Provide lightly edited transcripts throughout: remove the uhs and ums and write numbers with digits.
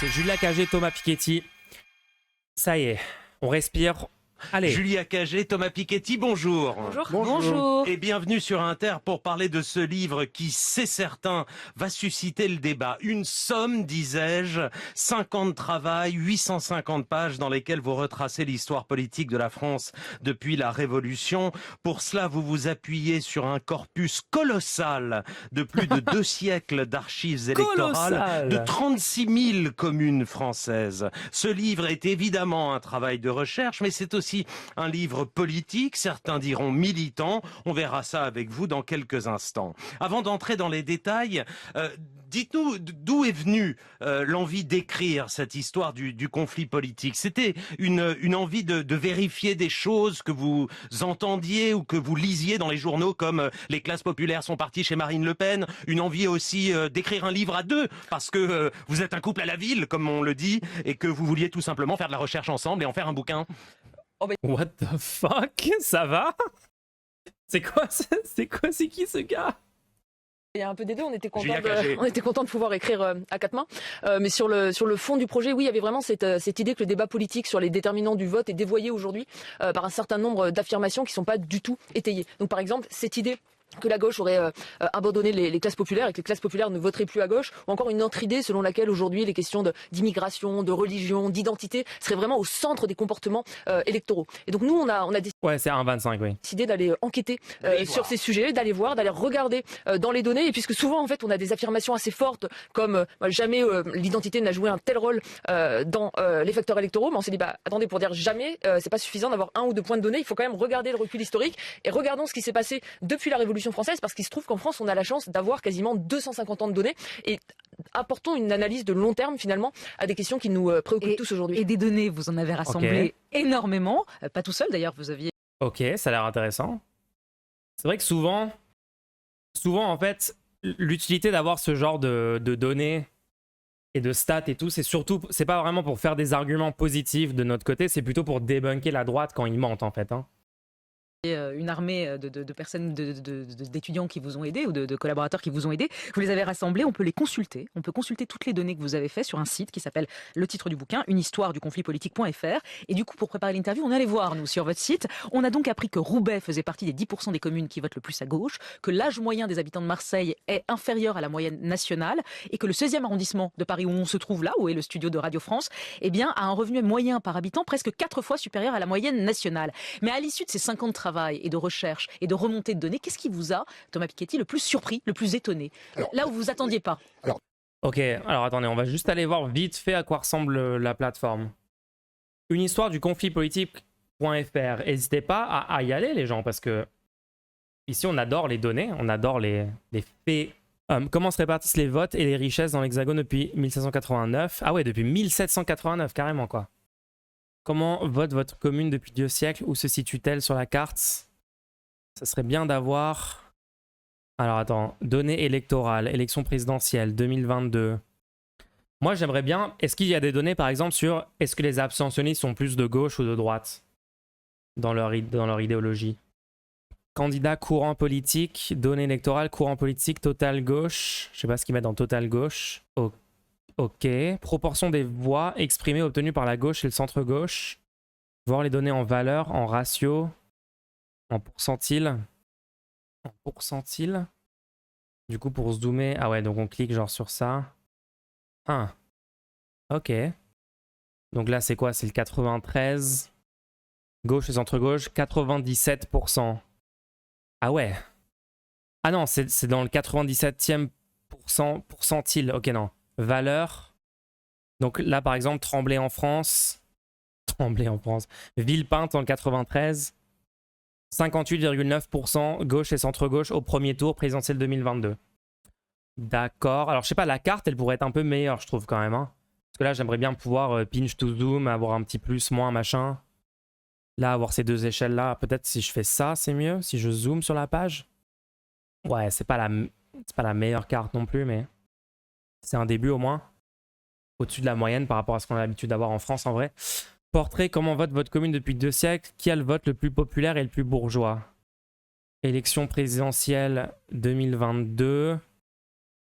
C'est Julia Cagé, Thomas Piketty. Ça y est, on respire. Allez. Julia Cagé, Thomas Piketty, bonjour. Bonjour. Bonjour. Et bienvenue sur Inter pour parler de ce livre qui, c'est certain, va susciter le débat. Une somme, disais-je, 5 ans de travail, 850 pages dans lesquelles vous retracez l'histoire politique de la France depuis la Révolution. Pour cela, vous vous appuyez sur un corpus colossal de plus de 2 siècles d'archives électorales de 36 000 communes françaises. Ce livre est évidemment un travail de recherche, mais c'est aussi un livre politique, certains diront militant. On verra ça avec vous dans quelques instants. Avant d'entrer dans les détails, dites-nous d'où est venue l'envie d'écrire cette histoire du conflit politique. C'était une envie de vérifier des choses que vous entendiez ou que vous lisiez dans les journaux comme les classes populaires sont parties chez Marine Le Pen. Une envie aussi d'écrire un livre à deux parce que vous êtes un couple à la ville, comme on le dit, et que vous vouliez tout simplement faire de la recherche ensemble et en faire un bouquin. What the fuck? Ça va? C'est qui ce gars? Il y a un peu des deux, on était content de pouvoir écrire à quatre mains. Mais sur le fond du projet, oui, il y avait vraiment cette idée que le débat politique sur les déterminants du vote est dévoyé aujourd'hui par un certain nombre d'affirmations qui ne sont pas du tout étayées. Donc par exemple, cette idée que la gauche aurait abandonné les classes populaires et que les classes populaires ne voteraient plus à gauche, ou encore une autre idée selon laquelle aujourd'hui les questions d'immigration, de religion, d'identité seraient vraiment au centre des comportements électoraux. Et donc nous, on a Ouais, c'est 1,25, oui. décidé d'aller enquêter sur ces sujets, d'aller regarder dans les données, et puisque souvent en fait on a des affirmations assez fortes comme jamais l'identité n'a joué un tel rôle dans les facteurs électoraux, mais on s'est dit attendez, pour dire jamais, c'est pas suffisant d'avoir 1 ou 2 points de données, il faut quand même regarder le recul historique et regardons ce qui s'est passé depuis la Révolution française, parce qu'il se trouve qu'en France on a la chance d'avoir quasiment 250 ans de données et apportons une analyse de long terme finalement à des questions qui nous préoccupent tous aujourd'hui. Et des données, vous en avez rassemblé énormément, pas tout seul d'ailleurs, vous aviez... Ok, ça a l'air intéressant. C'est vrai que souvent en fait, l'utilité d'avoir ce genre de données et de stats et tout, c'est pas vraiment pour faire des arguments positifs de notre côté, c'est plutôt pour débunker la droite quand ils mentent en fait. Une armée de personnes, d'étudiants qui vous ont aidé ou de collaborateurs qui vous ont aidé. Vous les avez rassemblés, on peut les consulter. On peut consulter toutes les données que vous avez faites sur un site qui s'appelle le titre du bouquin, une histoire du conflit politique.fr. Et du coup, pour préparer l'interview, on allait voir, nous, sur votre site. On a donc appris que Roubaix faisait partie des 10% des communes qui votent le plus à gauche, que l'âge moyen des habitants de Marseille est inférieur à la moyenne nationale et que le 16e arrondissement de Paris, où on se trouve là, où est le studio de Radio France, eh bien, a un revenu moyen par habitant presque 4 fois supérieur à la moyenne nationale. Mais à l'issue de ces 5 ans de travail et de recherche et de remontée de données, qu'est-ce qui vous a, Thomas Piketty, le plus surpris, le plus étonné? Là où vous attendiez pas. Ok, alors attendez, on va juste aller voir vite fait à quoi ressemble la plateforme. Une histoire du conflit politique.fr. N'hésitez pas à y aller les gens, parce que ici on adore les données, on adore les faits. Comment se répartissent les votes et les richesses dans l'Hexagone depuis 1789? Ah ouais, depuis 1789, carrément quoi. Comment vote votre commune depuis 2 siècles? Où se situe-t-elle sur la carte? Ça serait bien d'avoir... Alors attends, données électorales, élection présidentielle 2022. Moi j'aimerais bien... Est-ce qu'il y a des données par exemple sur... Est-ce que les abstentionnistes sont plus de gauche ou de droite dans leur idéologie? Candidat courant politique, données électorales, courant politique, total gauche. Je sais pas ce qu'ils mettent dans total gauche. Ok. Proportion des voix exprimées obtenues par la gauche et le centre-gauche. Voir les données en valeur, en ratio, en pourcentile. En pourcentile. Du coup, pour zoomer... Ah ouais, donc on clique genre sur ça. Ah. Ok. Donc là, c'est quoi? C'est le 93. Gauche et centre-gauche, 97%. Ah ouais. Ah non, c'est dans le 97e pourcentile. Ok, non. Valeur. Donc là, par exemple, Tremblay en France. Villepinte en 93. 58,9% gauche et centre-gauche au premier tour présidentiel 2022. D'accord. Alors, je sais pas, la carte, elle pourrait être un peu meilleure, je trouve, quand même. Parce que là, j'aimerais bien pouvoir pinch to zoom, avoir un petit plus, moins, machin. Là, avoir ces 2 échelles-là. Peut-être si je fais ça, c'est mieux. Si je zoome sur la page. Ouais, c'est pas la meilleure carte non plus, mais... C'est un début au moins. Au-dessus de la moyenne par rapport à ce qu'on a l'habitude d'avoir en France en vrai. Portrait, comment vote votre commune depuis 2 siècles? Qui a le vote le plus populaire et le plus bourgeois? Élection présidentielle 2022.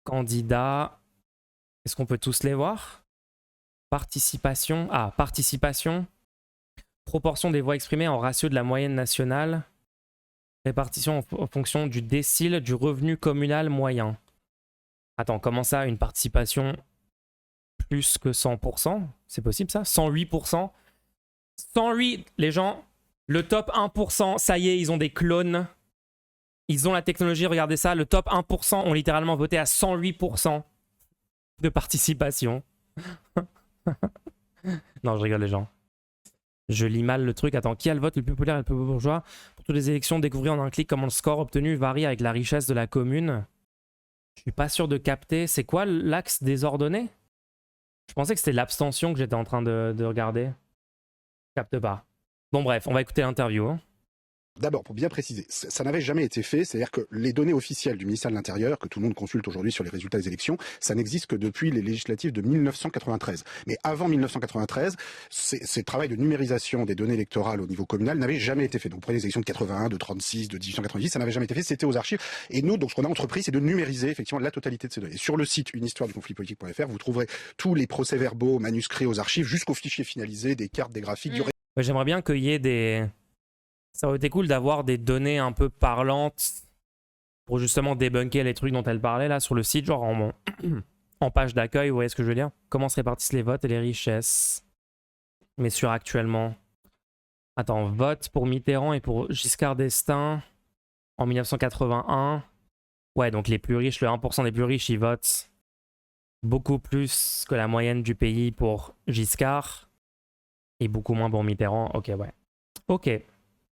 Candidats. Est-ce qu'on peut tous les voir? Participation. Ah, participation. Proportion des voix exprimées en ratio de la moyenne nationale. Répartition en fonction du décile du revenu communal moyen. Attends, comment ça, une participation plus que 100%? C'est possible ça? 108%? 108, les gens, le top 1%, ça y est, ils ont des clones. Ils ont la technologie, regardez ça, le top 1% ont littéralement voté à 108% de participation. Non, je rigole les gens. Je lis mal le truc. Attends, qui a le vote le plus populaire et le plus bourgeois? Pour toutes les élections, découvrir en un clic comment le score obtenu varie avec la richesse de la commune. Je suis pas sûr de capter. C'est quoi l'axe désordonné? Je pensais que c'était l'abstention que j'étais en train de regarder. Je capte pas. Bon bref, on va écouter l'interview. Hein. D'abord, pour bien préciser, ça n'avait jamais été fait, c'est-à-dire que les données officielles du ministère de l'Intérieur, que tout le monde consulte aujourd'hui sur les résultats des élections, ça n'existe que depuis les législatives de 1993. Mais avant 1993, ces travail de numérisation des données électorales au niveau communal n'avait jamais été fait. Donc, vous prenez les élections de 81, de 36, de 1890, ça n'avait jamais été fait, c'était aux archives. Et nous, donc, ce qu'on a entrepris, c'est de numériser effectivement la totalité de ces données. Sur le site unehistoireduconflitpolitique.fr, vous trouverez tous les procès-verbaux manuscrits aux archives, jusqu'au fichier finalisé, des cartes, des graphiques, du... J'aimerais bien qu'il y ait des... Ça aurait été cool d'avoir des données un peu parlantes pour justement débunker les trucs dont elle parlait là sur le site, genre en page d'accueil, vous voyez ce que je veux dire? Comment se répartissent les votes et les richesses? Mais sur actuellement. Attends, vote pour Mitterrand et pour Giscard d'Estaing en 1981. Ouais, donc les plus riches, le 1% des plus riches, ils votent beaucoup plus que la moyenne du pays pour Giscard et beaucoup moins pour Mitterrand. Ok, ouais. Ok.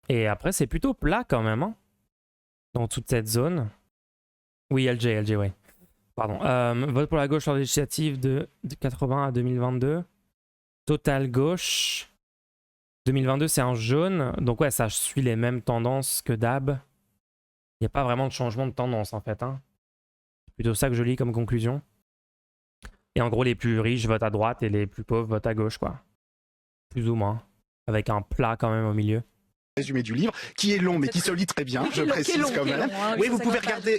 Et après, c'est plutôt plat quand même, hein, dans toute cette zone. Oui, LG, ouais. Pardon. Vote pour la gauche lors des législatives de 80 à 2022. Total gauche. 2022, c'est un jaune. Donc ouais, ça suit les mêmes tendances que d'hab. Il n'y a pas vraiment de changement de tendance, en fait. Hein. C'est plutôt ça que je lis comme conclusion. Et en gros, les plus riches votent à droite et les plus pauvres votent à gauche, quoi. Plus ou moins. Avec un plat quand même au milieu. Résumé du livre, qui est long mais qui se lit très bien, je précise quand même. Oui, vous pouvez regarder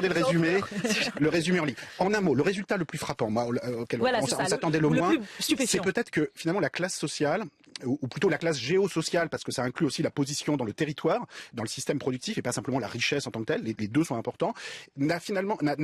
le résumé en ligne. En un mot, le résultat le plus frappant, moi, auquel on s'attendait le moins, c'est peut-être que finalement la classe sociale, ou plutôt la classe géosociale, parce que ça inclut aussi la position dans le territoire, dans le système productif, et pas simplement la richesse en tant que telle, les deux sont importants, n'a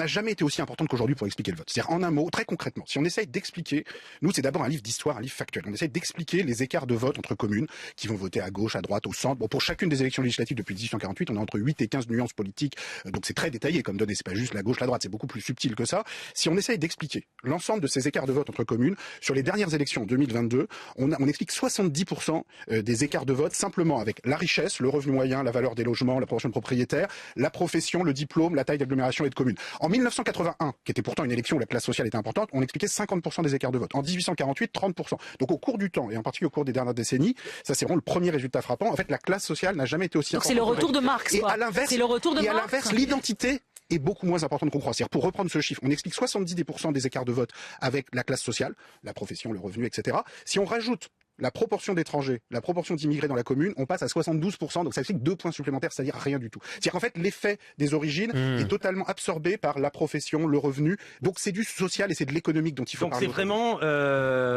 jamais été aussi importante qu'aujourd'hui pour expliquer le vote. C'est-à-dire en un mot, très concrètement, si on essaye d'expliquer, nous c'est d'abord un livre d'histoire, un livre factuel, on essaye d'expliquer les écarts de vote entre communes qui vont voter à gauche, à droite, au centre. Bon, pour chacune des élections législatives depuis 1848, on a entre 8 et 15 nuances politiques, donc c'est très détaillé comme données, c'est pas juste la gauche, la droite, c'est beaucoup plus subtil que ça. Si on essaye d'expliquer l'ensemble de ces écarts de vote entre communes, sur les dernières élections 2022, on explique 70% des écarts de vote simplement avec la richesse, le revenu moyen, la valeur des logements, la proportion de propriétaires, la profession, le diplôme, la taille d'agglomération et de commune. En 1981, qui était pourtant une élection où la classe sociale était importante, on expliquait 50% des écarts de vote. En 1848, 30%. Donc au cours du temps, et en particulier au cours des dernières décennies, ça c'est vraiment le premier résultat frappant. En fait, la classe sociale n'a jamais été aussi importante. Donc c'est le retour de Marx, quoi. C'est le retour de Marx. Et à l'inverse, l'identité est beaucoup moins importante qu'on croit. C'est-à-dire, pour reprendre ce chiffre, on explique 70% des écarts de vote avec la classe sociale, la profession, le revenu, etc. Si on rajoute la proportion d'étrangers, la proportion d'immigrés dans la commune, on passe à 72%, donc ça explique 2 points supplémentaires, c'est-à-dire rien du tout. C'est-à-dire qu'en fait, l'effet des origines est totalement absorbé par la profession, le revenu, donc c'est du social et c'est de l'économique dont il faut parler. Donc c'est vraiment,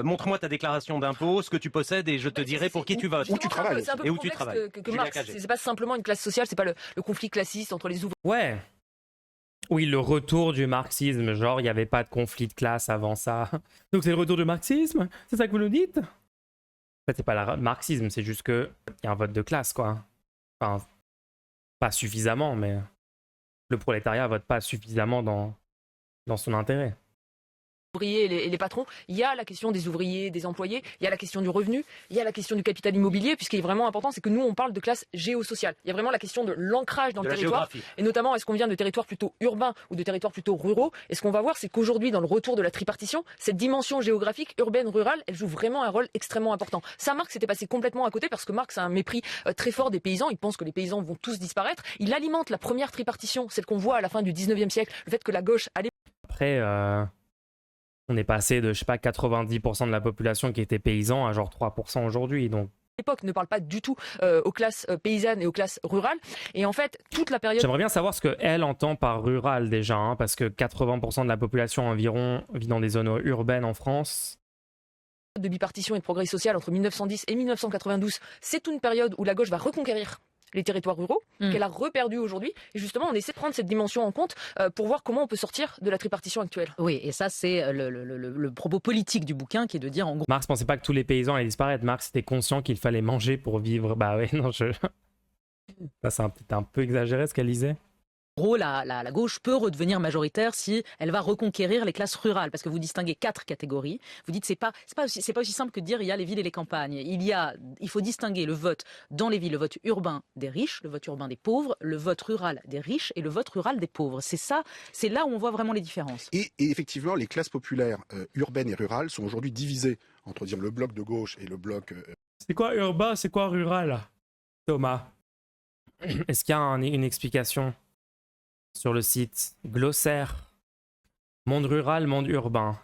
montre-moi ta déclaration d'impôt, ce que tu possèdes et je te dirai pour qui tu votes. Où tu travailles. C'est un peu plus complexe que Marx, c'est pas simplement une classe sociale, c'est pas le conflit classiste entre les ouvriers. Ouais. Oui, le retour du marxisme, genre il n'y avait pas de conflit de classe avant ça. Donc c'est le retour du marxisme? C'est ça que vous nous dites? En fait, c'est pas le marxisme, c'est juste qu'il y a un vote de classe, quoi. Enfin, pas suffisamment, mais le prolétariat vote pas suffisamment dans son intérêt. Ouvriers et les patrons, il y a la question des ouvriers, des employés, il y a la question du revenu, il y a la question du capital immobilier, puisqu'il est vraiment important, c'est que nous on parle de classe géosociale. Il y a vraiment la question de l'ancrage dans le territoire, et notamment est-ce qu'on vient de territoires plutôt urbains ou de territoires plutôt ruraux. Et ce qu'on va voir, c'est qu'aujourd'hui, dans le retour de la tripartition, cette dimension géographique urbaine-rurale, elle joue vraiment un rôle extrêmement important. Ça, Marx s'était passé complètement à côté, parce que Marx a un mépris très fort des paysans, il pense que les paysans vont tous disparaître. Il alimente la première tripartition, celle qu'on voit à la fin du 19e siècle, le fait que la gauche allait... Après, on est passé de, je sais pas, 90% de la population qui était paysan à genre 3% aujourd'hui, donc... L'époque ne parle pas du tout aux classes paysannes et aux classes rurales. Et en fait, toute la période... J'aimerais bien savoir ce qu'elle entend par rural déjà, hein, parce que 80% de la population environ vit dans des zones urbaines en France. de bipartition et de progrès social entre 1910 et 1992, c'est une période où la gauche va reconquérir les territoires ruraux, qu'elle a reperdus aujourd'hui. Et justement, on essaie de prendre cette dimension en compte pour voir comment on peut sortir de la tripartition actuelle. Oui, et ça, c'est le propos politique du bouquin qui est de dire en gros... Marx pensait pas que tous les paysans allaient disparaître. Marx était conscient qu'il fallait manger pour vivre. Bah ouais, non, Ça, c'est peut-être un peu exagéré ce qu'elle disait. En gros, la gauche peut redevenir majoritaire si elle va reconquérir les classes rurales, parce que vous distinguez 4 catégories. Vous dites c'est pas aussi simple que de dire il y a les villes et les campagnes. Il faut distinguer le vote dans les villes, le vote urbain des riches, le vote urbain des pauvres, le vote rural des riches et le vote rural des pauvres. C'est là où on voit vraiment les différences. Et effectivement, les classes populaires urbaines et rurales sont aujourd'hui divisées entre le bloc de gauche et le bloc... C'est quoi urbain, c'est quoi rural, Thomas? Est-ce qu'il y a une explication sur le site glossaire monde rural, monde urbain?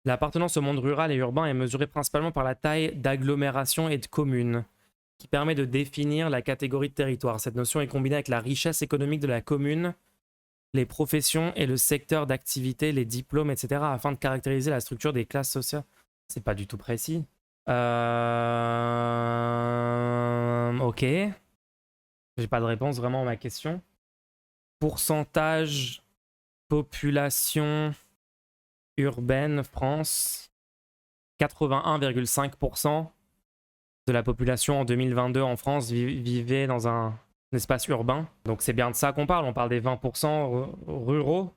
L'appartenance au monde rural et urbain est mesurée principalement par la taille d'agglomération et de communes, qui permet de définir la catégorie de territoire. Cette notion est combinée avec la richesse économique de la commune, les professions et le secteur d'activité, les diplômes, etc., afin de caractériser la structure des classes sociales. C'est pas du tout précis. Ok. J'ai pas de réponse vraiment à ma question. Pourcentage population urbaine France, 81,5% de la population en 2022 en France vivait dans un espace urbain. Donc c'est bien de ça qu'on parle, on parle des 20% ruraux.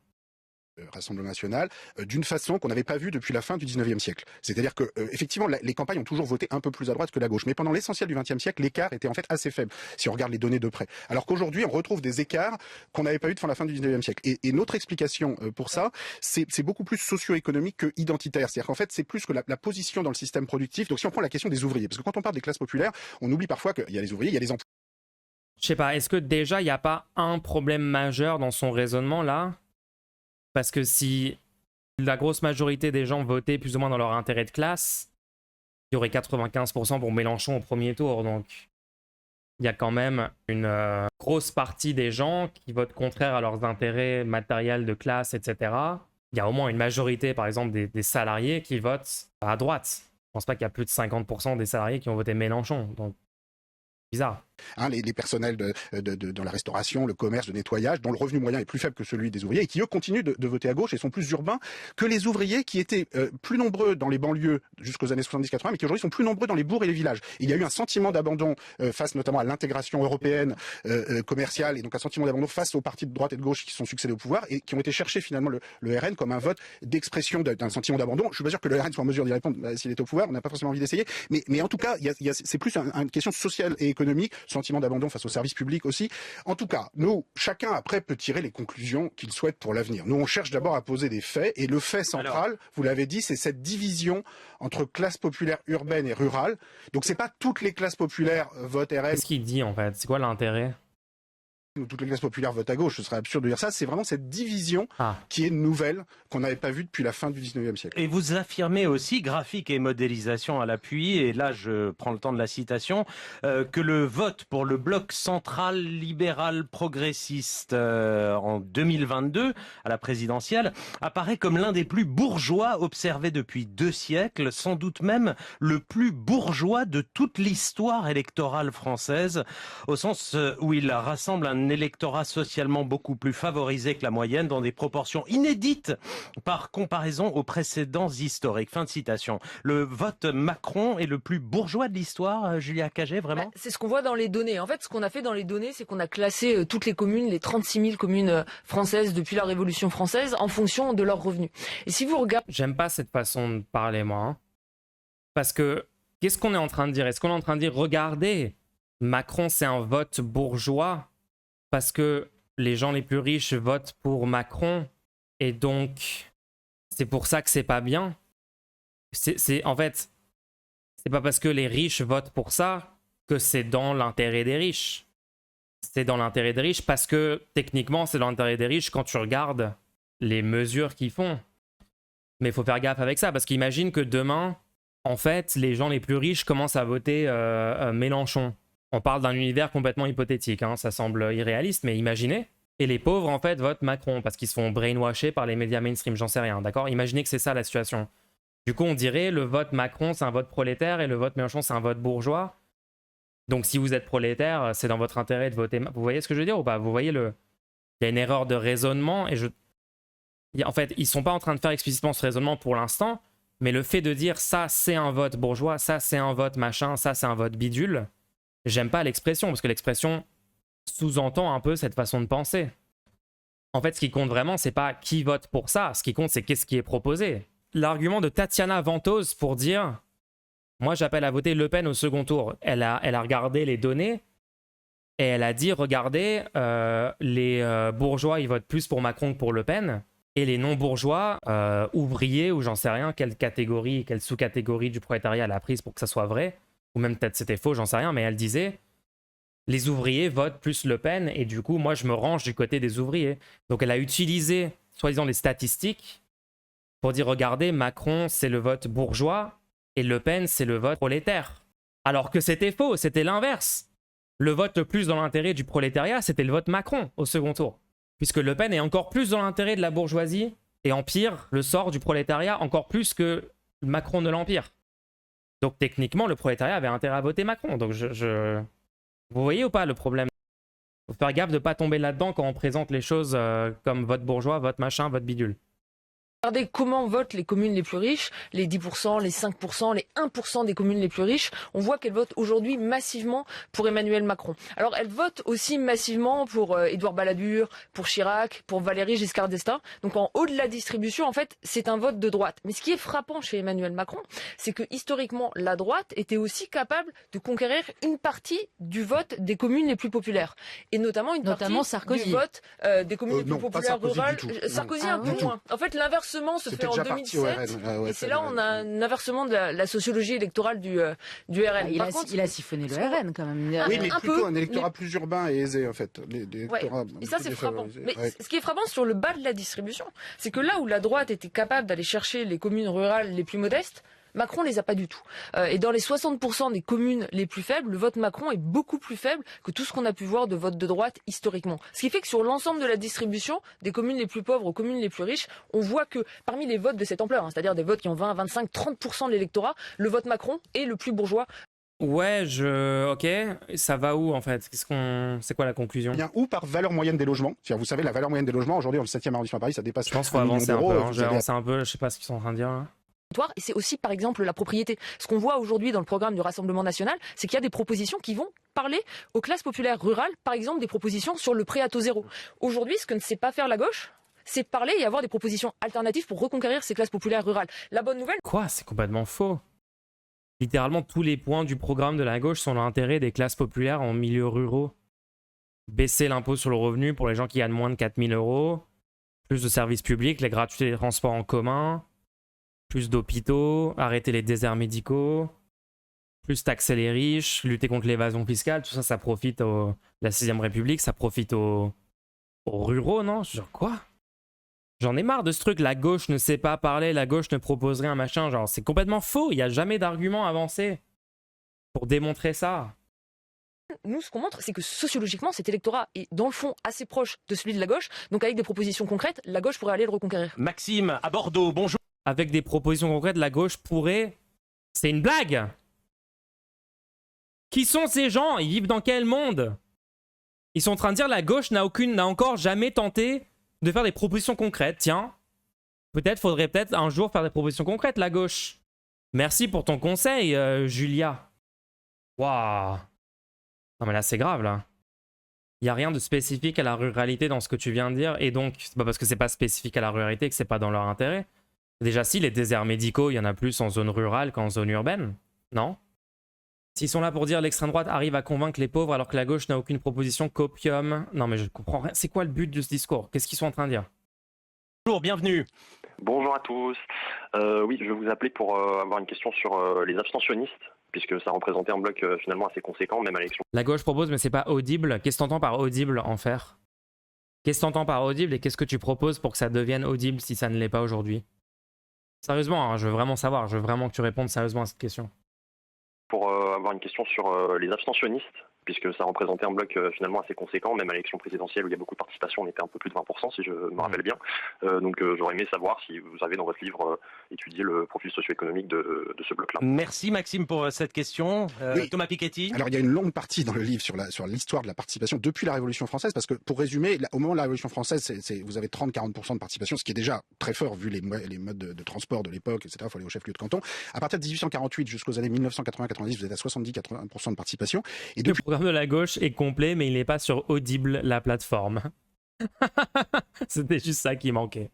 Rassemblement national, d'une façon qu'on n'avait pas vue depuis la fin du 19e siècle. C'est-à-dire que, effectivement, les campagnes ont toujours voté un peu plus à droite que la gauche. Mais pendant l'essentiel du 20e siècle, l'écart était en fait assez faible, si on regarde les données de près. Alors qu'aujourd'hui, on retrouve des écarts qu'on n'avait pas eu depuis la fin du 19e siècle. Et notre explication pour ça, c'est beaucoup plus socio-économique que identitaire. C'est-à-dire qu'en fait, c'est plus que la position dans le système productif. Donc si on prend la question des ouvriers, parce que quand on parle des classes populaires, on oublie parfois qu'il y a les ouvriers, il y a les emplois. Je sais pas, est-ce que déjà, il n'y a pas un problème majeur dans son raisonnement là? Parce que si la grosse majorité des gens votaient plus ou moins dans leur intérêt de classe, il y aurait 95% pour Mélenchon au premier tour. Donc, il y a quand même une grosse partie des gens qui votent contraire à leurs intérêts matériels de classe, etc. Il y a au moins une majorité, par exemple, des salariés qui votent à droite. Je ne pense pas qu'il y a plus de 50% des salariés qui ont voté Mélenchon. Donc, bizarre. Les personnels dans la restauration, le commerce, le nettoyage, dont le revenu moyen est plus faible que celui des ouvriers et qui, eux, continuent de voter à gauche et sont plus urbains que les ouvriers qui étaient plus nombreux dans les banlieues jusqu'aux années 70-80, mais qui aujourd'hui sont plus nombreux dans les bourgs et les villages. Et il y a eu un sentiment d'abandon face notamment à l'intégration européenne commerciale, et donc un sentiment d'abandon face aux partis de droite et de gauche qui sont succédés au pouvoir et qui ont été chercher finalement le RN comme un vote d'expression d'un sentiment d'abandon. Je suis pas sûr que le RN soit en mesure d'y répondre s'il est au pouvoir, on n'a pas forcément envie d'essayer, mais en tout cas, c'est plus une question sociale et économique, sentiment d'abandon face aux services publics aussi. En tout cas, nous, chacun après peut tirer les conclusions qu'il souhaite pour l'avenir. Nous, on cherche d'abord à poser des faits, et le fait central, vous l'avez dit, c'est cette division entre classe populaire urbaine et rurale. Donc c'est pas toutes les classes populaires votent RN. Qu'est-ce qu'il dit en fait? C'est quoi l'intérêt? Ou toutes les classes populaires votent à gauche, ce serait absurde de dire ça. C'est vraiment cette division qui est nouvelle, qu'on n'avait pas vue depuis la fin du 19e siècle. Et vous affirmez aussi, graphique et modélisation à l'appui, et là je prends le temps de la citation, que le vote pour le bloc central libéral progressiste en 2022 à la présidentielle apparaît comme l'un des plus bourgeois observés depuis 2 siècles, sans doute même le plus bourgeois de toute l'histoire électorale française, au sens où il rassemble un électorat socialement beaucoup plus favorisé que la moyenne dans des proportions inédites par comparaison aux précédents historiques. Fin de citation. Le vote Macron est le plus bourgeois de l'histoire, Julia Cagé, vraiment? C'est ce qu'on voit dans les données. En fait, ce qu'on a fait dans les données, c'est qu'on a classé toutes les communes, les 36 000 communes françaises depuis la Révolution française, en fonction de leurs revenus. Et si vous regardez... J'aime pas cette façon de parler, moi. Hein. Parce que, qu'est-ce qu'on est en train de dire? Est-ce qu'on est en train de dire, regardez, Macron, c'est un vote bourgeois parce que les gens les plus riches votent pour Macron et donc c'est pour ça que c'est pas bien. En fait, c'est pas parce que les riches votent pour ça que c'est dans l'intérêt des riches. C'est dans l'intérêt des riches parce que techniquement c'est dans l'intérêt des riches quand tu regardes les mesures qu'ils font. Mais il faut faire gaffe avec ça parce qu'imagine que demain, en fait, les gens les plus riches commencent à voter Mélenchon. On parle d'un univers complètement hypothétique, hein, ça semble irréaliste, mais imaginez. Et les pauvres, en fait, votent Macron parce qu'ils se font brainwasher par les médias mainstream, j'en sais rien, d'accord? Imaginez que c'est ça la situation. Du coup, on dirait le vote Macron, c'est un vote prolétaire et le vote Mélenchon, c'est un vote bourgeois. Donc, si vous êtes prolétaire, c'est dans votre intérêt de voter. Vous voyez ce que je veux dire ou pas? Vous voyez il y a une erreur de raisonnement et en fait, ils sont pas en train de faire explicitement ce raisonnement pour l'instant, mais le fait de dire ça, c'est un vote bourgeois, ça, c'est un vote machin, ça, c'est un vote bidule, j'aime pas l'expression parce que l'expression sous-entend un peu cette façon de penser. En fait, ce qui compte vraiment, c'est pas qui vote pour ça. Ce qui compte, c'est qu'est-ce qui est proposé. L'argument de Tatiana Ventose pour dire « Moi, j'appelle à voter Le Pen au second tour ». Elle a regardé les données et elle a dit « Regardez, les bourgeois, ils votent plus pour Macron que pour Le Pen. Et les non-bourgeois, ouvriers ou j'en sais rien, quelle catégorie, quelle sous-catégorie du prolétariat elle a prise pour que ça soit vrai. Ou même peut-être c'était faux, j'en sais rien, mais elle disait « Les ouvriers votent plus Le Pen et du coup, moi, je me range du côté des ouvriers. » Donc elle a utilisé, soi-disant, les statistiques pour dire, regardez, Macron, c'est le vote bourgeois et Le Pen, c'est le vote prolétaire. Alors que c'était faux, c'était l'inverse. Le vote le plus dans l'intérêt du prolétariat, c'était le vote Macron au second tour. Puisque Le Pen est encore plus dans l'intérêt de la bourgeoisie et empire le sort du prolétariat encore plus que Macron ne l'empire. Donc techniquement, le prolétariat avait intérêt à voter Macron. Donc vous voyez ou pas le problème? Faut faire gaffe de ne pas tomber là-dedans quand on présente les choses comme vote bourgeois, vote machin, vote bidule. Regardez comment votent les communes les plus riches, les 10%, les 5%, les 1% des communes les plus riches. On voit qu'elles votent aujourd'hui massivement pour Emmanuel Macron. Alors elles votent aussi massivement pour Édouard Balladur, pour Chirac, pour Valéry Giscard d'Estaing. Donc en haut de la distribution, en fait, c'est un vote de droite. Mais ce qui est frappant chez Emmanuel Macron, c'est que historiquement, la droite était aussi capable de conquérir une partie du vote des communes les plus populaires. Et notamment une partie Sarkozy. du vote des communes les plus populaires rurales. Sarkozy un peu moins. En fait, l'inverse se fait en 2007 et c'est là on a un inversement de la sociologie électorale du RN. Il a siphonné le RN quand même. Oui, mais plutôt un électorat plus urbain et aisé en fait. Et ça c'est frappant. Mais ce qui est frappant sur le bas de la distribution, c'est que là où la droite était capable d'aller chercher les communes rurales les plus modestes, Macron les a pas du tout. Et dans les 60% des communes les plus faibles, le vote Macron est beaucoup plus faible que tout ce qu'on a pu voir de vote de droite historiquement. Ce qui fait que sur l'ensemble de la distribution, des communes les plus pauvres aux communes les plus riches, on voit que parmi les votes de cette ampleur, c'est-à-dire des votes qui ont 20, 25, 30% de l'électorat, le vote Macron est le plus bourgeois. Ouais, ok. Ça va où en fait? C'est quoi la conclusion? Bien, ou par valeur moyenne des logements. Vous savez, la valeur moyenne des logements aujourd'hui dans le 7e arrondissement à Paris, ça dépasse. Je pense qu'il faut avancer un peu. Avancer un peu. Je sais pas ce qu'ils sont en train de dire là. Et c'est aussi, par exemple, la propriété. Ce qu'on voit aujourd'hui dans le programme du Rassemblement national, c'est qu'il y a des propositions qui vont parler aux classes populaires rurales, par exemple des propositions sur le prêt à taux zéro. Aujourd'hui, ce que ne sait pas faire la gauche, c'est parler et avoir des propositions alternatives pour reconquérir ces classes populaires rurales. La bonne nouvelle... Quoi? C'est complètement faux. Littéralement, tous les points du programme de la gauche sont l'intérêt des classes populaires en milieux ruraux. Baisser l'impôt sur le revenu pour les gens qui gagnent moins de 4 000 €, plus de services publics, les gratuités des transports en commun, plus d'hôpitaux, arrêter les déserts médicaux, plus taxer les riches, lutter contre l'évasion fiscale, tout ça, ça profite à la 6ème République, ça profite aux ruraux, non? Genre quoi? J'en ai marre de ce truc, la gauche ne sait pas parler, la gauche ne propose rien, machin, genre c'est complètement faux, il n'y a jamais d'argument avancé pour démontrer ça. Nous, ce qu'on montre, c'est que sociologiquement, cet électorat est dans le fond assez proche de celui de la gauche, donc avec des propositions concrètes, la gauche pourrait aller le reconquérir. Maxime, à Bordeaux, bonjour. Avec des propositions concrètes, la gauche pourrait... C'est une blague! Qui sont ces gens? Ils vivent dans quel monde? Ils sont en train de dire la gauche n'a encore jamais tenté de faire des propositions concrètes. Tiens, faudrait un jour faire des propositions concrètes, la gauche. Merci pour ton conseil, Julia. Waouh! Non mais là, c'est grave, là. Il n'y a rien de spécifique à la ruralité dans ce que tu viens de dire. Et donc, c'est pas parce que c'est pas spécifique à la ruralité que c'est pas dans leur intérêt. Déjà, si les déserts médicaux, il y en a plus en zone rurale qu'en zone urbaine, non? S'ils sont là pour dire l'extrême droite arrive à convaincre les pauvres alors que la gauche n'a aucune proposition qu'opium. Non, mais je comprends rien. C'est quoi le but de ce discours? Qu'est-ce qu'ils sont en train de dire? Bonjour, bienvenue. Bonjour à tous. Oui, je vous appelais pour avoir une question sur les abstentionnistes, puisque ça représentait un bloc finalement assez conséquent, même à l'élection. La gauche propose, mais c'est pas audible. Qu'est-ce que t'entends par audible, en faire? Qu'est-ce que t'entends par audible et qu'est-ce que tu proposes pour que ça devienne audible si ça ne l'est pas aujourd'hui? Sérieusement, hein, je veux vraiment savoir, je veux vraiment que tu répondes sérieusement à cette question. Pour avoir une question sur les abstentionnistes, puisque ça représentait un bloc finalement assez conséquent, même à l'élection présidentielle où il y a beaucoup de participation, on était un peu plus de 20% si je me rappelle bien. Donc j'aurais aimé savoir si vous avez dans votre livre étudié le profil socio-économique de ce bloc-là. Merci Maxime pour cette question. Oui. Thomas Piketty. Alors il y a une longue partie dans le livre sur l'histoire de la participation depuis la Révolution française, parce que pour résumer, au moment de la Révolution française, vous avez 30-40% de participation, ce qui est déjà très fort vu les modes de transport de l'époque, etc. Il faut aller au chef-lieu de canton. À partir de 1848 jusqu'aux années 1980-90, vous êtes à 70-80% de participation. Et depuis... Le programme de la gauche est complet, mais il n'est pas sur Audible, la plateforme. C'était juste ça qui manquait.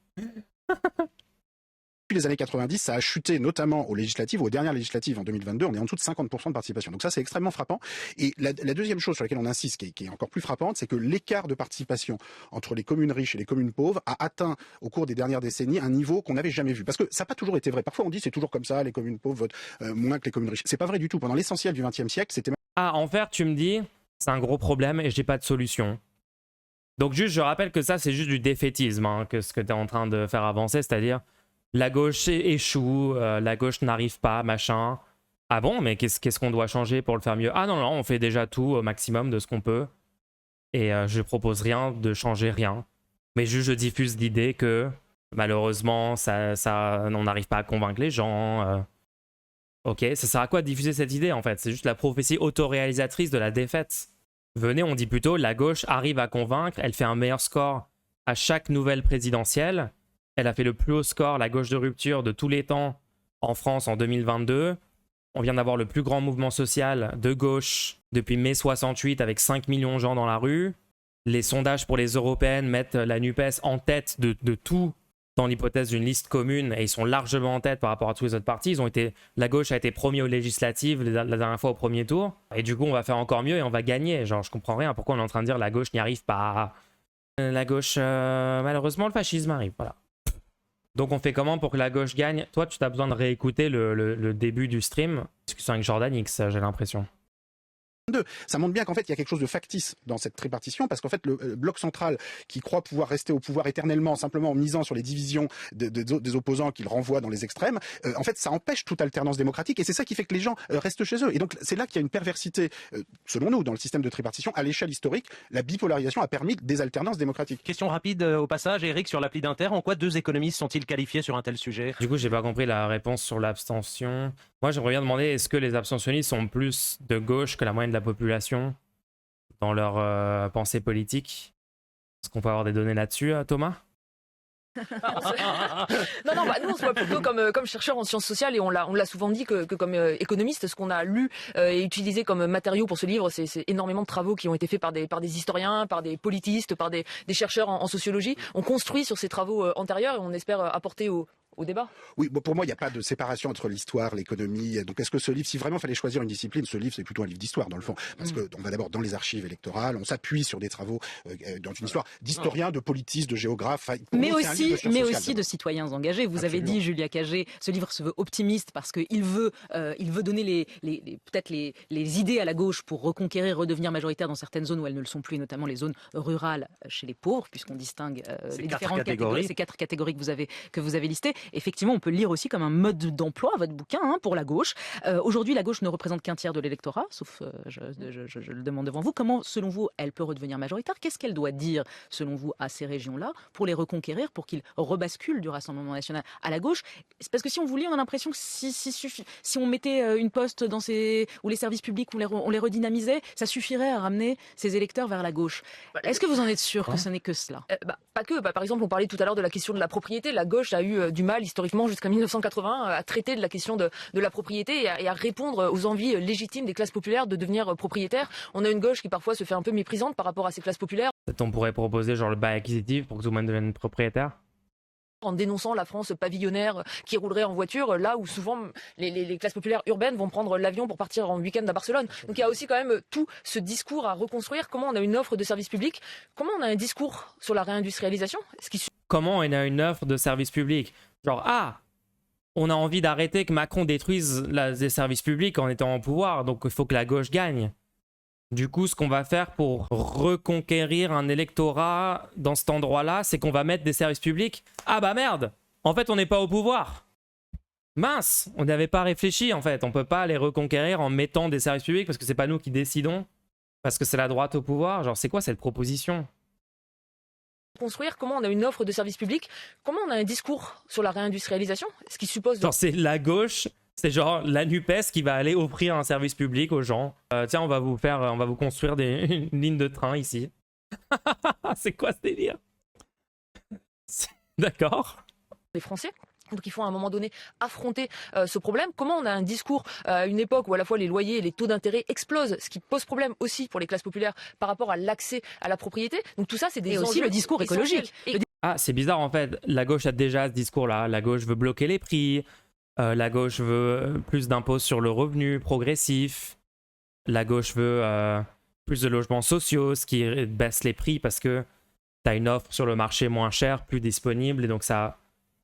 Depuis les années 90, ça a chuté notamment aux législatives, aux dernières législatives en 2022, on est en dessous de 50% de participation. Donc ça, c'est extrêmement frappant. Et la deuxième chose sur laquelle on insiste, qui est encore plus frappante, c'est que l'écart de participation entre les communes riches et les communes pauvres a atteint au cours des dernières décennies un niveau qu'on n'avait jamais vu. Parce que ça n'a pas toujours été vrai. Parfois, on dit c'est toujours comme ça, les communes pauvres votent moins que les communes riches. C'est pas vrai du tout. Pendant l'essentiel du XXe siècle, c'était... Ah, en fait, tu me dis, c'est un gros problème et j'ai pas de solution. Donc juste, je rappelle que ça, c'est juste du défaitisme, hein, que ce que tu es en train de faire avancer, c'est-à-dire la gauche échoue, la gauche n'arrive pas, machin. Ah bon, mais qu'est-ce qu'on doit changer pour le faire mieux? Ah non, on fait déjà tout au maximum de ce qu'on peut. Et je propose rien de changer rien. Mais juste, je diffuse l'idée que malheureusement, on n'arrive pas à convaincre les gens. Ok, ça sert à quoi de diffuser cette idée en fait? C'est juste la prophétie autoréalisatrice de la défaite. Venez, on dit plutôt, la gauche arrive à convaincre, elle fait un meilleur score à chaque nouvelle présidentielle. Elle a fait le plus haut score, la gauche de rupture, de tous les temps en France en 2022. On vient d'avoir le plus grand mouvement social de gauche depuis mai 68 avec 5 millions de gens dans la rue. Les sondages pour les européennes mettent la NUPES en tête de tout dans l'hypothèse d'une liste commune et ils sont largement en tête par rapport à tous les autres partis. La gauche a été premier aux législatives la dernière fois au premier tour. Et du coup, on va faire encore mieux et on va gagner. Genre, je comprends rien. Pourquoi on est en train de dire la gauche n'y arrive pas? La gauche, malheureusement, le fascisme arrive. Voilà. Donc on fait comment pour que la gauche gagne? Toi, tu as besoin de réécouter le début du stream. Discussion avec Jordan X, j'ai l'impression. Ça montre bien qu'en fait il y a quelque chose de factice dans cette tripartition, parce qu'en fait le bloc central qui croit pouvoir rester au pouvoir éternellement simplement en misant sur les divisions des opposants qu'il renvoie dans les extrêmes, en fait ça empêche toute alternance démocratique et c'est ça qui fait que les gens restent chez eux. Et donc c'est là qu'il y a une perversité, selon nous, dans le système de tripartition. À l'échelle historique, la bipolarisation a permis des alternances démocratiques. Question rapide au passage, Eric, sur l'appli d'Inter. En quoi deux économistes sont-ils qualifiés sur un tel sujet? Du coup, j'ai pas compris la réponse sur l'abstention. Moi, j'aimerais bien demander, est-ce que les abstentionnistes sont plus de gauche que la moyenne de la population dans leur pensée politique? Est-ce qu'on peut avoir des données là-dessus, Thomas? Non, nous on se voit plutôt comme chercheurs en sciences sociales et on l'a souvent dit que comme économiste, ce qu'on a lu et utilisé comme matériaux pour ce livre, c'est énormément de travaux qui ont été faits par des historiens, par des politistes, par des chercheurs en sociologie. On construit sur ces travaux antérieurs et on espère apporter au débat. Oui, bon, pour moi, il n'y a pas de séparation entre l'histoire, l'économie. Donc, est-ce que ce livre, si vraiment il fallait choisir une discipline, ce livre, c'est plutôt un livre d'histoire, dans le fond. Parce que on va d'abord dans les archives électorales, on s'appuie sur des travaux dans une histoire d'historiens, de politistes, de géographes. Mais aussi de citoyens engagés. Vous avez dit, Julia Cagé, ce livre se veut optimiste parce qu'il veut donner peut-être les idées à la gauche pour reconquérir, redevenir majoritaire dans certaines zones où elles ne le sont plus, notamment les zones rurales chez les pauvres, puisqu'on distingue les différentes catégories, ces 4 catégories que vous avez listées. Effectivement, on peut le lire aussi comme un mode d'emploi, votre bouquin, pour la gauche. Aujourd'hui, la gauche ne représente qu'un tiers de l'électorat, sauf, je le demande devant vous. Comment, selon vous, elle peut redevenir majoritaire? Qu'est-ce qu'elle doit dire, selon vous, à ces régions-là pour les reconquérir, pour qu'ils rebasculent du Rassemblement national à la gauche? C'est parce que si on vous lit, on a l'impression que si on mettait une poste ou les services publics, on les redynamisait, ça suffirait à ramener ces électeurs vers la gauche. Est-ce que vous en êtes sûr que ce n'est que cela? Pas que. Par exemple, on parlait tout à l'heure de la question de la propriété. La gauche a eu du mal historiquement jusqu'à 1980 à traiter de la question de la propriété et à répondre aux envies légitimes des classes populaires de devenir propriétaires. On a une gauche qui parfois se fait un peu méprisante par rapport à ces classes populaires. Peut-être on pourrait proposer genre le bail acquisitif pour que tout le monde devienne propriétaire? En dénonçant la France pavillonnaire qui roulerait en voiture, là où souvent les classes populaires urbaines vont prendre l'avion pour partir en week-end à Barcelone. Donc il y a aussi quand même tout ce discours à reconstruire. Comment on a une offre de services publics? Comment on a un discours sur la réindustrialisation? Comment on a une offre de services publics? Genre, on a envie d'arrêter que Macron détruise les services publics en étant au pouvoir, donc il faut que la gauche gagne. Du coup, ce qu'on va faire pour reconquérir un électorat dans cet endroit-là, c'est qu'on va mettre des services publics. Ah bah merde! En fait, on n'est pas au pouvoir. Mince, on n'avait pas réfléchi en fait. On peut pas les reconquérir en mettant des services publics parce que c'est pas nous qui décidons, parce que c'est la droite au pouvoir. Genre, c'est quoi cette proposition? Construire, comment on a une offre de services publics, comment on a un discours sur la réindustrialisation, ce qui suppose... Genre, c'est la gauche, c'est genre la NUPES qui va aller offrir un service public aux gens. Tiens, on va vous construire une ligne de train ici. C'est quoi ce délire? D'accord. Les Français. Donc il faut à un moment donné affronter ce problème. Comment on a un discours à une époque où à la fois les loyers et les taux d'intérêt explosent, ce qui pose problème aussi pour les classes populaires par rapport à l'accès à la propriété. Donc tout ça, c'est des enjeux. Et aussi le discours écologique. Ah, c'est bizarre en fait. La gauche a déjà ce discours-là. La gauche veut bloquer les prix. La gauche veut plus d'impôts sur le revenu progressif. La gauche veut plus de logements sociaux, ce qui baisse les prix parce que tu as une offre sur le marché moins chère, plus disponible, et donc ça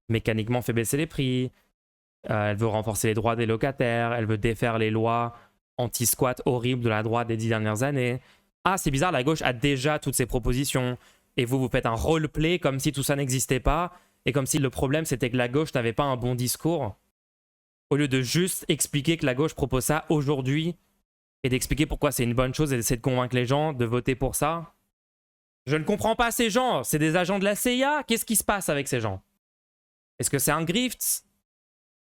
mécaniquement fait baisser les prix. Elle veut renforcer les droits des locataires. Elle veut défaire les lois anti-squat horribles de la droite des 10 dernières années. Ah, c'est bizarre, la gauche a déjà toutes ces propositions. Et vous faites un roleplay comme si tout ça n'existait pas. Et comme si le problème, c'était que la gauche n'avait pas un bon discours. Au lieu de juste expliquer que la gauche propose ça aujourd'hui et d'expliquer pourquoi c'est une bonne chose et d'essayer de convaincre les gens de voter pour ça. Je ne comprends pas ces gens. C'est des agents de la CIA. Qu'est-ce qui se passe avec ces gens? Est-ce que c'est un grift?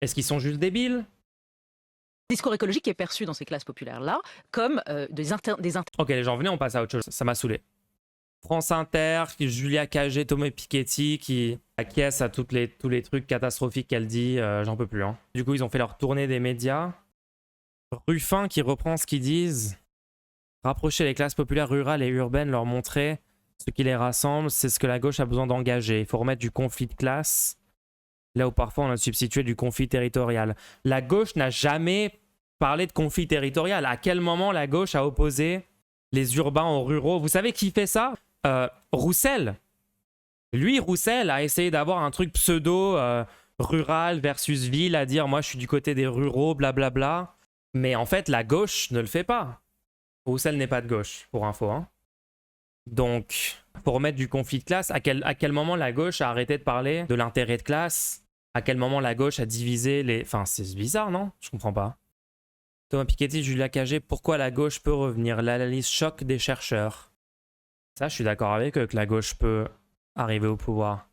Est-ce qu'ils sont juste débiles? Le discours écologique est perçu dans ces classes populaires-là comme des Ok, les gens, venez, on passe à autre chose. Ça m'a saoulé. France Inter, Julia Cagé, Thomas Piketty qui acquiescent à tous les trucs catastrophiques qu'elle dit. J'en peux plus. Hein. Du coup, ils ont fait leur tournée des médias. Ruffin qui reprend ce qu'ils disent. Rapprocher les classes populaires rurales et urbaines, leur montrer ce qui les rassemble, c'est ce que la gauche a besoin d'engager. Il faut remettre du conflit de classe, là où parfois on a substitué du conflit territorial. La gauche n'a jamais parlé de conflit territorial. À quel moment la gauche a opposé les urbains aux ruraux? Vous savez qui fait ça? Roussel. Lui, Roussel a essayé d'avoir un truc pseudo rural versus ville, à dire moi je suis du côté des ruraux, blablabla. Mais en fait, la gauche ne le fait pas. Roussel n'est pas de gauche, pour info. Hein. Donc, pour remettre du conflit de classe, à quel moment la gauche a arrêté de parler de l'intérêt de classe? À quel moment la gauche a divisé les... Enfin, c'est bizarre, non? Je comprends pas. Thomas Piketty, Julia Cagé, pourquoi la gauche peut revenir? L'analyse choc des chercheurs. Ça, je suis d'accord avec eux que la gauche peut arriver au pouvoir.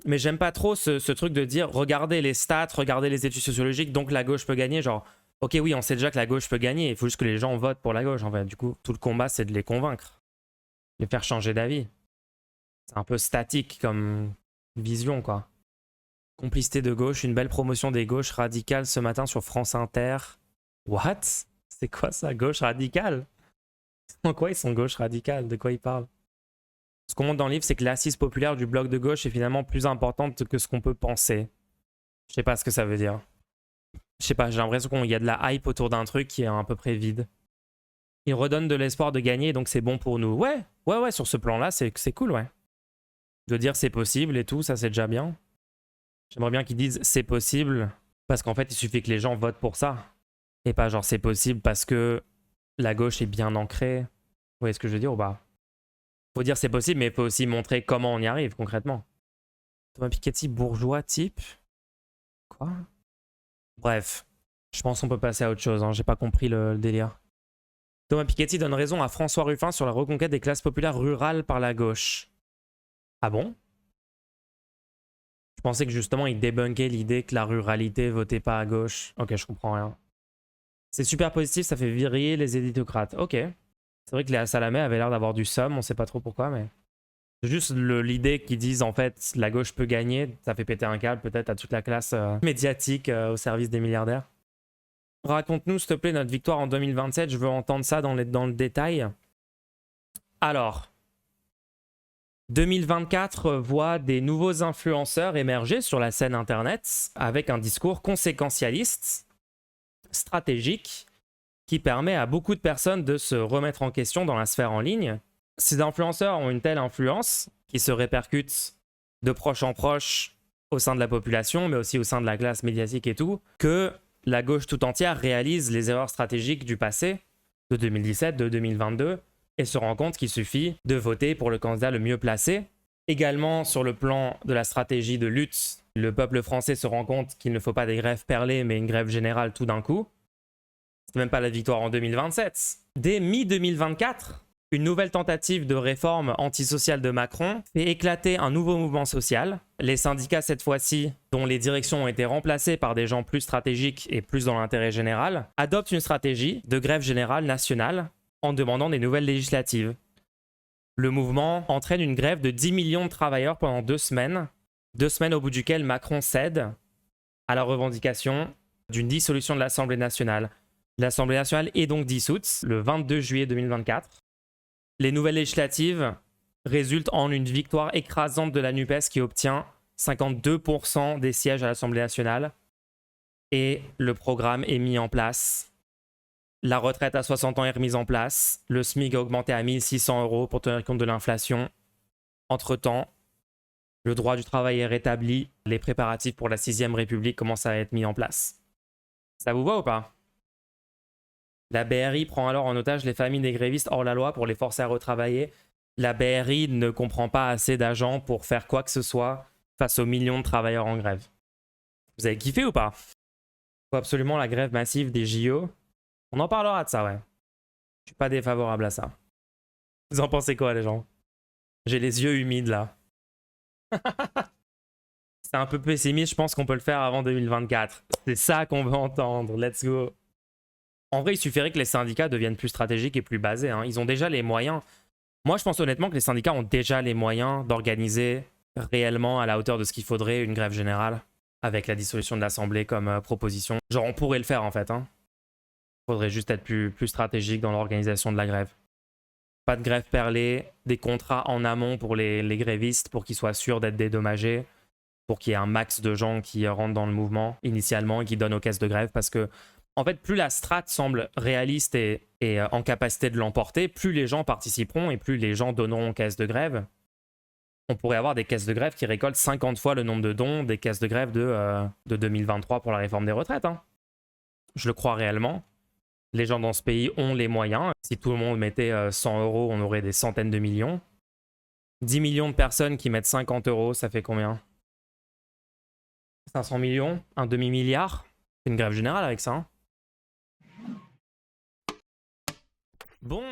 Mais j'aime pas trop ce truc de dire, regardez les stats, regardez les études sociologiques, donc la gauche peut gagner. Genre, ok, oui, on sait déjà que la gauche peut gagner, il faut juste que les gens votent pour la gauche, en fait. Du coup, tout le combat, c'est de les convaincre. Les faire changer d'avis. C'est un peu statique comme vision, quoi. Complicité de gauche, une belle promotion des gauches radicales ce matin sur France Inter. What? C'est quoi ça, gauche radicale? En quoi ils sont gauche radicale? De quoi ils parlent? Ce qu'on montre dans le livre, c'est que l'assise populaire du bloc de gauche est finalement plus importante que ce qu'on peut penser. Je sais pas ce que ça veut dire. Je sais pas, j'ai l'impression qu'il y a de la hype autour d'un truc qui est à peu près vide. Il redonne de l'espoir de gagner, donc c'est bon pour nous. Ouais, sur ce plan-là, c'est cool, ouais. De dire c'est possible et tout, ça c'est déjà bien. J'aimerais bien qu'ils disent c'est possible, parce qu'en fait, il suffit que les gens votent pour ça. Et pas genre c'est possible parce que la gauche est bien ancrée. Vous voyez ce que je veux dire ou pas? Faut dire c'est possible, mais il faut aussi montrer comment on y arrive concrètement. Thomas Piketty, bourgeois type. Quoi? Bref, je pense qu'on peut passer à autre chose, hein. J'ai pas compris le délire. Thomas Piketty donne raison à François Ruffin sur la reconquête des classes populaires rurales par la gauche. Ah bon? Je pensais que justement il débunkait l'idée que la ruralité votait pas à gauche. Ok, je comprends rien. C'est super positif, ça fait virer les éditocrates. Ok. C'est vrai que Léa Salamé avait l'air d'avoir du somme, on sait pas trop pourquoi, mais... C'est juste l'idée qu'ils disent en fait la gauche peut gagner, ça fait péter un câble peut-être à toute la classe médiatique au service des milliardaires. Raconte-nous s'il te plaît notre victoire en 2027, je veux entendre ça dans le détail. Alors, 2024 voit des nouveaux influenceurs émerger sur la scène internet avec un discours conséquentialiste, stratégique, qui permet à beaucoup de personnes de se remettre en question dans la sphère en ligne. Ces influenceurs ont une telle influence qui se répercute de proche en proche au sein de la population, mais aussi au sein de la classe médiatique et tout, que la gauche tout entière réalise les erreurs stratégiques du passé, de 2017, de 2022, et se rend compte qu'il suffit de voter pour le candidat le mieux placé. Également sur le plan de la stratégie de lutte Le peuple français se rend compte qu'il ne faut pas des grèves perlées, mais une grève générale tout d'un coup. C'est même pas la victoire en 2027. Dès mi-2024, une nouvelle tentative de réforme antisociale de Macron fait éclater un nouveau mouvement social. Les syndicats, cette fois-ci, dont les directions ont été remplacées par des gens plus stratégiques et plus dans l'intérêt général, adoptent une stratégie de grève générale nationale en demandant des nouvelles législatives. Le mouvement entraîne une grève de 10 millions de travailleurs pendant 2 semaines. 2 semaines au bout duquel Macron cède à la revendication d'une dissolution de l'Assemblée nationale. L'Assemblée nationale est donc dissoute le 22 juillet 2024. Les nouvelles législatives résultent en une victoire écrasante de la NUPES qui obtient 52% des sièges à l'Assemblée nationale. Et le programme est mis en place. La retraite à 60 ans est remise en place. Le SMIC a augmenté à 1 600 € pour tenir compte de l'inflation. Entre-temps, le droit du travail est rétabli. Les préparatifs pour la 6e République commencent à être mis en place. Ça vous va ou pas? La BRI prend alors en otage les familles des grévistes hors la loi pour les forcer à retravailler. La BRI ne comprend pas assez d'agents pour faire quoi que ce soit face aux millions de travailleurs en grève. Vous avez kiffé ou pas? Il faut absolument la grève massive des JO. On en parlera de ça, ouais. Je suis pas défavorable à ça. Vous en pensez quoi, les gens? J'ai les yeux humides, là. C'est un peu pessimiste, je pense qu'on peut le faire avant 2024. C'est ça qu'on veut entendre, let's go. En vrai, il suffirait que les syndicats deviennent plus stratégiques et plus basés. Hein. Ils ont déjà les moyens. Moi, je pense honnêtement que les syndicats ont déjà les moyens d'organiser réellement à la hauteur de ce qu'il faudrait une grève générale avec la dissolution de l'Assemblée comme proposition. Genre, on pourrait le faire en fait. Hein. Faudrait juste être plus stratégique dans l'organisation de la grève. Pas de grève perlée, des contrats en amont pour les grévistes pour qu'ils soient sûrs d'être dédommagés, pour qu'il y ait un max de gens qui rentrent dans le mouvement initialement et qui donnent aux caisses de grève parce que, en fait, plus la strate semble réaliste et en capacité de l'emporter, plus les gens participeront et plus les gens donneront aux caisses de grève. On pourrait avoir des caisses de grève qui récoltent 50 fois le nombre de dons des caisses de grève de 2023 pour la réforme des retraites. Hein. Je le crois réellement. Les gens dans ce pays ont les moyens. Si tout le monde mettait 100 €, on aurait des centaines de millions. 10 millions de personnes qui mettent 50 €, ça fait combien? 500 millions? Un demi-milliard? C'est une grève générale avec ça. Hein. Bon.